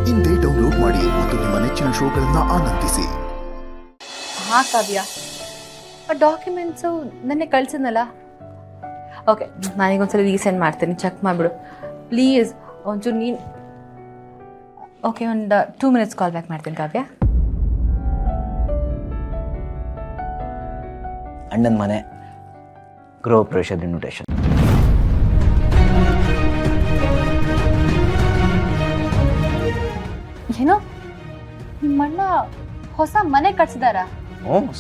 ಇಂದೇ ಡೌನ್ಲೋಡ್ ಮಾಡಿ ಮತ್ತು ನಿಮ್ಮ ನೆಚ್ಚಿನ ಶೋಗಳನ್ನು ಆನಂದಿಸಿ. ಹಾಂ ಕಾವ್ಯ, ಆ ಡಾಕ್ಯುಮೆಂಟ್ಸು ನೆನ್ನೆ ಕಳ್ಸಿದ್ನಲ್ಲ. ಓಕೆ, ನಾನೀಗೊಂದ್ಸಲ ರೀಸೆಂಡ್ ಮಾಡ್ತೀನಿ, ಚೆಕ್ ಮಾಡಿಬಿಡು ಪ್ಲೀಸ್. ಒಂಚೂರು ನೀನು ಓಕೆ, ಒಂದು 2 minutes ಕಾಲ್ ಬ್ಯಾಕ್ ಮಾಡ್ತೀನಿ ಕಾವ್ಯ. ಅಣ್ಣನ ಮನೆ ಗೃಹ ಪ್ರವೇಶದ ಇನ್ವಿಟೇಷನ್. ಏನೋ ನಿಮ್ಮಣ್ಣ ಹೊಸ ಮನೆ ಕಟ್ಸಿದಾರಾ?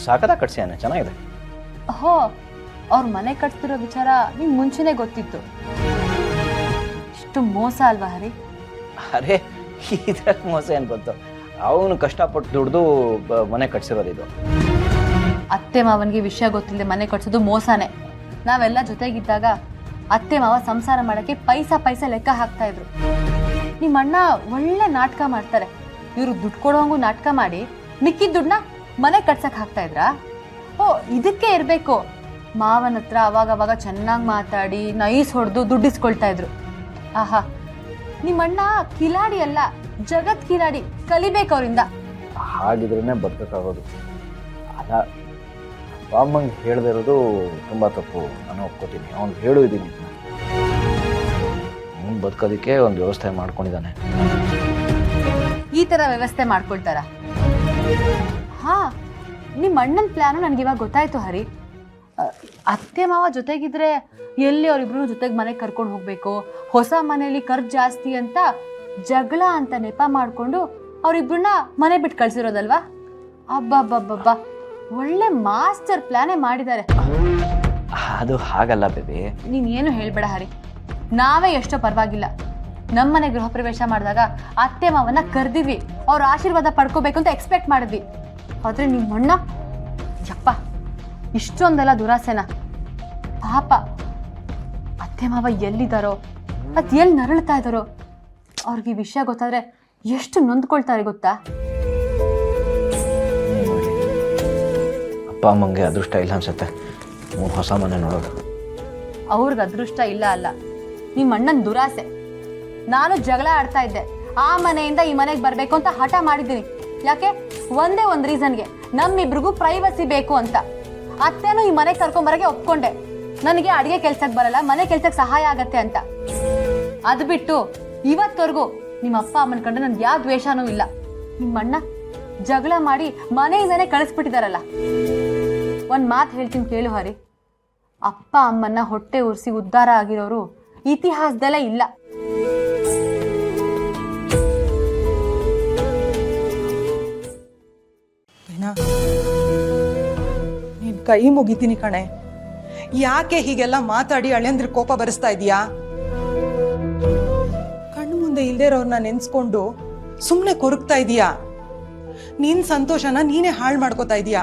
ಸಾಕದಾಗ ಕಟ್ಸಿಯಾನೆ, ಚೆನ್ನಾಗಿದೆ. ಹೋ, ಅವ್ರ ಮನೆ ಕಟ್ತಿರೋ ವಿಚಾರ ನಿಂಗೆ ಮುಂಚೆನೇ ಗೊತ್ತಿತ್ತು. ಇಷ್ಟು ಮೋಸ ಅಲ್ವಾ ಹರಿ? ಅರೆ, ಇದ್ರಾಗ ಮೋಸ ಏನು ಗೊತ್ತು, ಅವನು ಕಷ್ಟಪಟ್ಟು ದುಡ್ದು ಮನೆ ಕಟ್ಸಿರೋದು. ಇದು ಅತ್ತೆ ಮಾವನಿಗೆ ವಿಷಯ ಗೊತ್ತಿಲ್ಲದೆ ಮನೆ ಕಟ್ಸೋದು ಮೋಸನೇ. ನಾವೆಲ್ಲ ಜೊತೆಗಿದ್ದಾಗ ಅತ್ತೆ ಮಾವ ಸಂಸಾರ ಮಾಡಕ್ಕೆ ಪೈಸಾ ಲೆಕ್ಕ ಹಾಕ್ತಾ ಇದ್ರು. ನಿಮ್ಮಣ್ಣ ಒಳ್ಳೆ ನಾಟಕ ಮಾಡ್ತಾರೆ. ಇವರು ದುಡ್ಡು ಕೊಡೋಂಗು ನಾಟಕ ಮಾಡಿ ಮಿಕ್ಕಿದ ದುಡ್ಡನ್ನ ಮನೆ ಕಟ್ಸಕ್ ಹಾಕ್ತಾ ಇದ್ರಾ? ಓ, ಇದಕ್ಕೆ ಇರಬೇಕು. ಮಾವನ ಹತ್ರ ಅವಾಗವಾಗ ಚೆನ್ನಾಗಿ ಮಾತಾಡಿ ನೈಸ್ ಹೊಡೆದು ದುಡ್ಡಿಸ್ಕೊಳ್ತಾ ಇದ್ರು. ಆಹಾ, ನಿಮ್ಮಣ್ಣ ಕಿಲಾಡಿ ಅಲ್ಲ, ಜಗತ್ ಕಿಲಾಡಿ. ಕಲಿಬೇಕು ಅವರಿಂದ. ಹಾಗಿದ್ರೇ ಬದುಕಾಗೋದು. ಅಲ್ಲ, ಅಪ್ಪ ಅಮ್ಮಂಗೆ ಹೇಳದೇ ಇರೋದು ತುಂಬ ತಪ್ಪು, ನಾನು ಒಪ್ಕೋತೀನಿ. ಅವ್ನು ಹೇಳಿದ್ದೀನಿ, ಅವ್ನು ಬದುಕೋದಕ್ಕೆ ಒಂದು ವ್ಯವಸ್ಥೆ ಮಾಡ್ಕೊಂಡಿದ್ದಾನೆ. ಈ ತರ ವ್ಯವಸ್ಥೆ ಮಾಡ್ಕೊಳ್ತಾರ? ಹಾ, ನಿಮ್ಮ ಅಣ್ಣನ ಪ್ಲಾನು ನನ್ಗೆ ಇವಾಗ ಗೊತ್ತಾಯ್ತು ಹರಿ. ಅತ್ತೆ ಮಾವ ಜೊತೆಗಿದ್ರೆ ಎಲ್ಲಿ ಅವ್ರಿಬ್ರು ಜೊತೆಗೆ ಮನೆಗೆ ಕರ್ಕೊಂಡು ಹೋಗ್ಬೇಕು, ಹೊಸ ಮನೆಯಲ್ಲಿ ಖರ್ಚು ಜಾಸ್ತಿ ಅಂತ ಜಗಳ ಅಂತ ನೆಪ ಮಾಡ್ಕೊಂಡು ಅವ್ರಿಬ್ರನ್ನ ಮನೆ ಬಿಟ್ಟು ಕಳ್ಸಿರೋದಲ್ವಾ? ಅಬ್ಬಬ್ಬಬ್ಬಬ್ಬ, ಒಳ್ಳೆ ಮಾಸ್ಟರ್ ಪ್ಲಾನೇ ಮಾಡಿದ್ದಾರೆ. ಅದು ಹಾಗಲ್ಲ ಬೇಬಿ. ನೀನ್ ಏನು ಹೇಳ್ಬೇಡ ಹರಿ. ನಾವೇ ಎಷ್ಟೋ ಪರವಾಗಿಲ್ಲ, ನಮ್ಮನೆ ಗೃಹ ಪ್ರವೇಶ ಮಾಡಿದಾಗ ಅತ್ತೆ ಮಾವನ್ನ ಕರೆದಿದ್ವಿ, ಅವ್ರ ಆಶೀರ್ವಾದ ಪಡ್ಕೋಬೇಕು ಅಂತ ಎಕ್ಸ್ಪೆಕ್ಟ್ ಮಾಡಿದ್ವಿ. ಆದ್ರೆ ನಿಮ್ಮಣ್ಣ ಯಪ್ಪ, ಇಷ್ಟೊಂದೆಲ್ಲ ದುರಾಸೆನ? ಪಾಪ ಅತ್ತೆ ಮಾವ ಎಲ್ಲಿದ್ದಾರೋ, ಅದ್ ಎಲ್ಲಿ ನರಳ್ತಾ ಇದ್ದಾರೋ, ಅವ್ರಿಗೆ ಈ ವಿಷಯ ಗೊತ್ತಾದ್ರೆ ಎಷ್ಟು ನೊಂದ್ಕೊಳ್ತಾರೆ ಗೊತ್ತಾ? ಅಪ್ಪ ಅಮ್ಮಂಗೆ ಅದೃಷ್ಟ ಇಲ್ಲ ಅನ್ಸುತ್ತೆ ಹೊಸ ಮನೆ ನೋಡೋದು. ಅವ್ರಿಗೆ ಅದೃಷ್ಟ ಇಲ್ಲ ಅಲ್ಲ, ನಿಮ್ಮ ಅಣ್ಣನ ದುರಾಸೆ. ನಾನು ಜಗಳ ಆಡ್ತಾ ಇದ್ದೆ, ಆ ಮನೆಯಿಂದ ಈ ಮನೆಗೆ ಬರಬೇಕು ಅಂತ ಹಠ ಮಾಡಿದ್ದೀನಿ. ಯಾಕೆ? ಒಂದೇ ಒಂದು ರೀಸನ್ಗೆ, ನಮ್ಮಿಬ್ರಿಗೂ ಪ್ರೈವಸಿ ಬೇಕು ಅಂತ. ಅತ್ತೆನೂ ಈ ಮನೆಗೆ ಕರ್ಕೊಂಬರಗೆ ಒಪ್ಕೊಂಡೆ. ನನಗೆ ಅಡುಗೆ ಕೆಲ್ಸಕ್ಕೆ ಬರಲ್ಲ, ಮನೆ ಕೆಲ್ಸಕ್ಕೆ ಸಹಾಯ ಆಗತ್ತೆ ಅಂತ. ಅದು ಬಿಟ್ಟು ಇವತ್ತವರೆಗೂ ನಿಮ್ಮ ಅಪ್ಪ ಅಮ್ಮನ ಕಂಡು ನನ್ಗೆ ಯಾವ ದ್ವೇಷನೂ ಇಲ್ಲ. ನಿಮ್ಮಣ್ಣ ಜಗಳ ಮಾಡಿ ಮನೆಯಿಂದನೇ ಕಳಿಸ್ಬಿಟ್ಟಿದಾರಲ್ಲ. ಒಂದು ಮಾತು ಹೇಳ್ತೀನಿ ಕೇಳು ಹರಿ, ಅಪ್ಪ ಅಮ್ಮನ್ನ ಹೊಟ್ಟೆ ಉರಿಸಿ ಉದ್ಧಾರ ಆಗಿರೋರು ಇತಿಹಾಸದಲ್ಲೇ ಇಲ್ಲ. ನೀನ್ ಕೈ ಮುಗಿತೀನಿ ಕಣೆ. ಯಾಕೆ ಹೀಗೆಲ್ಲ ಮಾತಾಡಿ ಅಳೆಂದ್ರ ಕೋಪ ಬರಿಸ್ತಾ ಇದೀಯಾ? ಕಣ್ಣು ಮುಂದೆ ಇಲ್ದೇ ಇರೋರ್ನ ನೆನ್ಸ್ಕೊಂಡು ಸುಮ್ನೆ ಕೊರಗ್ತಾ ಇದೀಯಾ? ನಿನ್ ಸಂತೋಷನ ನೀನೇ ಹಾಳು ಮಾಡ್ಕೋತಾ ಇದೀಯಾ.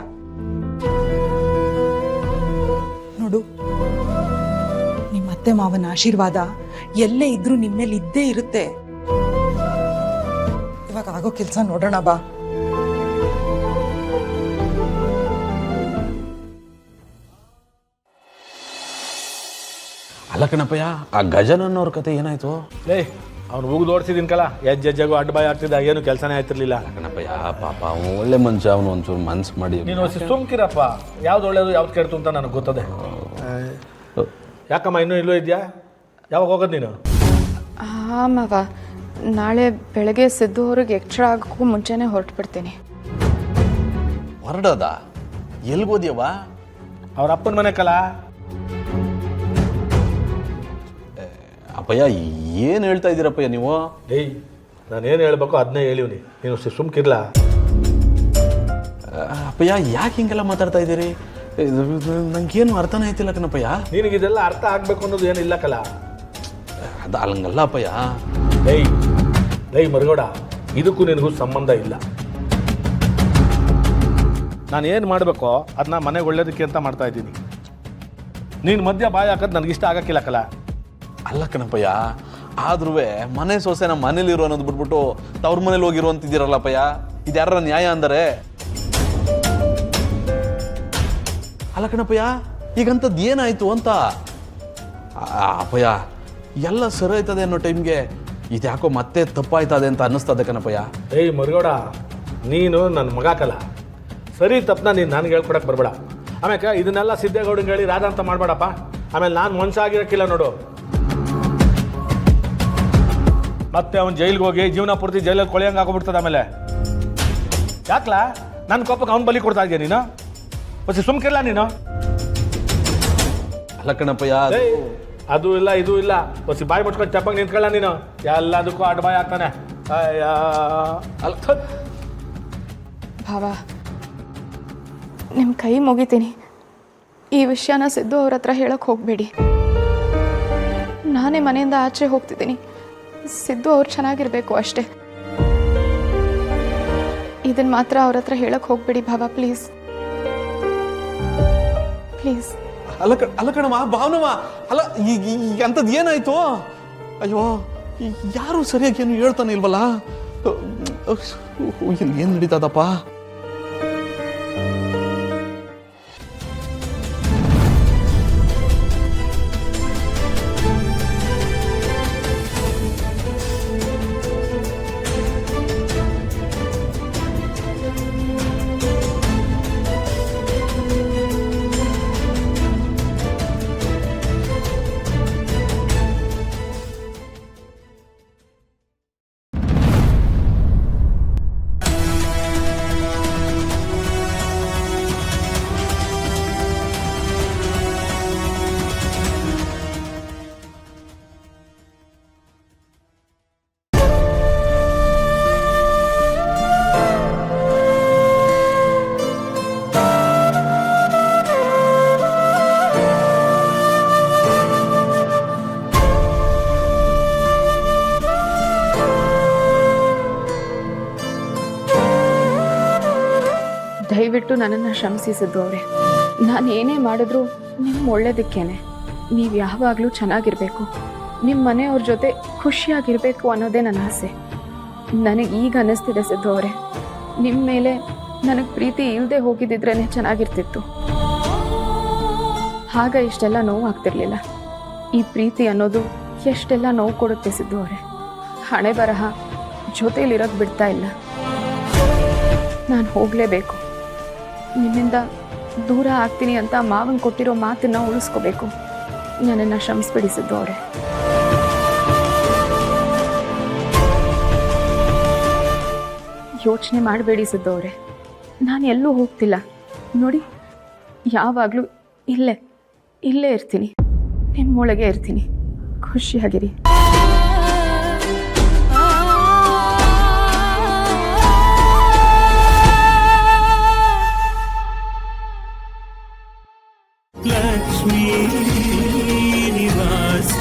ನೋಡು, ನಿಮ್ಮ ಅತ್ತೆ ಮಾವನ ಆಶೀರ್ವಾದ ಎಲ್ಲೇ ಇದ್ರೂ ನಿಮ್ಮೇಲೆ ಇದ್ದೇ ಇರುತ್ತೆ. ಇವಾಗ ಆಗೋ ಕೆಲ್ಸ ನೋಡೋಣ ಬಾ. ಅಲ್ಲ ಕಣಪ್ಪಯ್ಯ, ಆ ಗಜನನ್ ಅವ್ರ ಕತೆ ಏನಾಯ್ತು? ಲೇ, ಅವ್ನು ಹೋಗಿ ಓಡಿಸಿದಿನ್ಕಲ್ಲ, ಹೆಜ್ಜೆಜ್ಜೆಗೂ ಅಡ್ಡ ಬಾಯಿ ಆಡ್ತಿದ್ದ, ಏನು ಕೆಲಸನೇ ಆಯ್ತಿರ್ಲಿಲ್ಲ. ಕಣಪ್ಪಯ್ಯ ಪಾಪ, ಅವನು ಒಳ್ಳೆ ಮನುಷ್ಯ, ಅವನು ಒಂಚೂರು ಮನ್ಸು ಮಾಡಿ. ನೀನು ಸುಮ್ಕಿರಪ್ಪ, ಯಾವ್ದು ಒಳ್ಳೇದು ಯಾವ್ದು ಕೆಡ್ತು ಅಂತ ನನಗೆ ಗೊತ್ತದೆ. ಯಾಕಮ್ಮ ಇನ್ನೂ ಇಲ್ಲೂ ಇದೆಯಾ? ಯಾವಾಗ ಹೋಗೋದು ನೀನು? ಹಾಂ ಮಾವ, ನಾಳೆ ಬೆಳಗ್ಗೆ ಸಿದ್ದು ಅವ್ರಿಗೆ ಎಕ್ಸ್ಟ್ರಾ ಆಗೋಕ್ಕೂ ಮುಂಚೆನೇ ಹೊರಟುಬಿಡ್ತೀನಿ. ಹೊರಡೋದ? ಎಲ್ಗೋದ್ಯವ? ಅವ್ರ ಅಪ್ಪನ ಮನೆ ಕಲ. ಅಪ್ಪಯ್ಯ, ಏನು ಹೇಳ್ತಾ ಇದ್ದೀರಪ್ಪಯ್ಯ ನೀವು? ಏಯ್, ನಾನೇನು ಹೇಳ್ಬೇಕು ಅದನ್ನೇ ಹೇಳಿವ್ನಿ, ನೀನು ಸುಮ್ಕಿರ್ಲ. ಅಪ್ಪಯ್ಯ, ಯಾಕೆ ಹಿಂಗೆಲ್ಲ ಮಾತಾಡ್ತಾ ಇದ್ದೀರಿ? ನಂಗೇನು ಅರ್ಥನೇ ಆಯ್ತಿಲ್ಲ ಕಣಪ್ಪಯ್ಯ. ನಿನಗಿದೆಲ್ಲ ಅರ್ಥ ಆಗಬೇಕು ಅನ್ನೋದು ಏನಿಲ್ಲ ಕಲ. ಅದು ಹಂಗಲ್ಲ ಅಪ್ಪಯ್ಯ. ಲೈ ಮರಗೋಡ, ಇದಕ್ಕೂ ನಿನಗೂ ಸಂಬಂಧ ಇಲ್ಲ. ನಾನು ಏನು ಮಾಡಬೇಕೋ ಅದನ್ನ ಮನೆಗೆ ಒಳ್ಳೇದಕ್ಕೆ ಅಂತ ಮಾಡ್ತಾ ಇದ್ದೀನಿ. ನೀನು ಮಧ್ಯ ಬಾಯಿ ಹಾಕೋದು ನನಗಿಷ್ಟ ಆಗಕ್ಕಿಲ್ಲ ಕಲ. ಅಲ್ಲ ಕಣಪ್ಪಯ್ಯ, ಆದ್ರೂ ಮನೆ ಸೊಸೆನ ಮನೇಲಿರೋ ಅನ್ನೋದು ಬಿಟ್ಬಿಟ್ಟು ತವ್ರ ಮನೇಲಿ ಹೋಗಿರೋ ಅಂತಿದ್ದೀರಲ್ಲಪ್ಪಯ್ಯ, ಇದು ಯಾರ ನ್ಯಾಯ ಅಂದರೆ? ಅಲ್ಲ ಕಣಪ್ಪಯ್ಯ, ಈಗಂಥದ್ದು ಏನಾಯ್ತು ಅಂತ? ಅಪ್ಪಯ್ಯ, ಎಲ್ಲ ಸರಿ ಆಯ್ತದೆ ಅನ್ನೋ ಟೈಮ್ಗೆ ಇದ್ಯಾಕೋ ಮತ್ತೆ ತಪ್ಪಾಯ್ತದೆ ಅಂತ ಅನ್ನಿಸ್ತದೆ ಕಣಪ್ಪಯ್ಯ. ಏಯ್ ಮರುಗೌಡ, ನೀನು ನನ್ನ ಮಗ ಕಲ, ಸರಿ ತಪ್ಪನ ನೀನು ನನಗೆ ಹೇಳ್ಕೊಡಕ್ಕೆ ಬರಬೇಡ. ಆಮೇಲೆ ಇದನ್ನೆಲ್ಲ ಸಿದ್ದೇಗೌಡಂಗೆ ಹೇಳಿ ರಾಧ ಅಂತ ಮಾಡಬೇಡಪ್ಪ. ಆಮೇಲೆ ನಾನು ಮನುಷ್ಯ ಆಗಿರೋಕ್ಕಿಲ್ಲ ನೋಡು. ಮತ್ತೆ ಅವ್ನು ಜೈಲಿಗೆ ಹೋಗಿ ಜೀವನ ಪೂರ್ತಿ ಜೈಲಲ್ಲಿ ಕೊಳೆಯಂಗೆ ಹಾಕೋಬಿಡ್ತದೆ. ಆಮೇಲೆ ಯಾಕಲ ನನ್ನ ಕೋಪಕ್ಕೆ ಅವ್ನು ಬಲಿ ಕೊಡ್ತಾ ಇದೆಯಾ ನೀನು? ಮತ್ತೆ ಸುಮ್ಕಿರಲ್ಲ ನೀನು? ಅಲ್ಲ ಕಣಪ್ಪಯ್ಯ, ಏಯ್ ಅದು ಇಲ್ಲ ಇದು ಇಲ್ಲ, ಬಸ್ ಬಾಯಿ ಮುಟ್ಕೊಂಡು ಚಪ್ಪಂಗೆ ನಿಂತ್ಕೊಳ್ಳ ನೀನು. ಎಲ್ಲದಕ್ಕೂ ಅಡ್ಡ ಬಾಯಿ ಆಗ್ತಾನೆ. ಅಲ್ಲ ಭಾವ, ನಿಮ್ಮ ಕೈ ಮುಗಿತೀನಿ. ಈ ವಿಷಯನ ಸಿದ್ದು ಅವ್ರ ಹತ್ರ ಹೇಳಕ್ಕೆ ಹೋಗಬೇಡಿ. ನಾನೇ ಮನೆಯಿಂದ ಆಚೆ ಹೋಗ್ತಿದ್ದೀನಿ. ಸಿದ್ದು ಅವ್ರು ಚೆನ್ನಾಗಿರಬೇಕು ಅಷ್ಟೇ. ಇದನ್ನು ಮಾತ್ರ ಅವ್ರ ಹತ್ರ ಹೇಳಕ್ಕೆ ಹೋಗಬೇಡಿ ಭಾವ, ಪ್ಲೀಸ್ ಪ್ಲೀಸ್. ಅಲ್ಲ ಕಣಮ್ಮ, ಭಾವನಮ್ಮ, ಅಲ್ಲ ಈಗ ಅಂಥದ್ದು ಏನಾಯ್ತು? ಅಯ್ಯೋ, ಯಾರು ಸರಿಯಾಗಿ ಏನು ಹೇಳ್ತಾನೆ ಇಲ್ವಲ್ಲ. ಇಲ್ಲಿ ಏನು ನಡೀತದಪ್ಪ? ದಯವಿಟ್ಟು ನನ್ನನ್ನು ಶ್ರಮಿಸಿದ್ದು ಅವರೇ. ನಾನು ಏನೇ ಮಾಡಿದ್ರು ನಿಮ್ಮ ಒಳ್ಳೇದಕ್ಕೇನೆ. ನೀವು ಯಾವಾಗಲೂ ಚೆನ್ನಾಗಿರಬೇಕು, ನಿಮ್ಮ ಮನೆಯವ್ರ ಜೊತೆ ಖುಷಿಯಾಗಿರಬೇಕು ಅನ್ನೋದೇ ನನ್ನ ಆಸೆ. ನನಗೆ ಈಗ ಅನ್ನಿಸ್ತಿದೆ ಸಿದ್ದು ಅವರೇ, ನಿಮ್ಮ ಮೇಲೆ ನನಗೆ ಪ್ರೀತಿ ಇಲ್ಲದೆ ಹೋಗಿದ್ದಿದ್ರೇ ಚೆನ್ನಾಗಿರ್ತಿತ್ತು. ಆಗ ಇಷ್ಟೆಲ್ಲ ನೋವು ಆಗ್ತಿರ್ಲಿಲ್ಲ. ಈ ಪ್ರೀತಿ ಅನ್ನೋದು ಎಷ್ಟೆಲ್ಲ ನೋವು ಕೊಡುತ್ತೆ ಸಿದ್ದು ಅವರೇ. ಹಣೆ ಬರಹ ಜೊತೆಲಿರೋಕ್ಕೆ ಬಿಡ್ತಾ ಇಲ್ಲ. ನಾನು ಹೋಗಲೇಬೇಕು. ನಿಮ್ಮಿಂದ ದೂರ ಆಗ್ತೀನಿ ಅಂತ ಮಾವನ್ ಕೊಟ್ಟಿರೋ ಮಾತನ್ನ ಉಳಿಸ್ಕೋಬೇಕು. ನನ್ನನ್ನು ಶ್ರಮಿಸ್ಬಿಡಿ ಸಿದ್ದು ಅವರೇ. ಯೋಚನೆ ಮಾಡಬೇಡಿ ಸಿದ್ದು ಅವರೇ, ನಾನು ಎಲ್ಲೂ ಹೋಗ್ತಿಲ್ಲ. ನೋಡಿ, ಯಾವಾಗಲೂ ಇಲ್ಲೇ ಇರ್ತೀನಿ, ನಿಮ್ಮೊಳಗೆ ಇರ್ತೀನಿ. ಖುಷಿಯಾಗಿರಿ. ಲಕ್ಷ್ಮೀ ನಿವಾಸ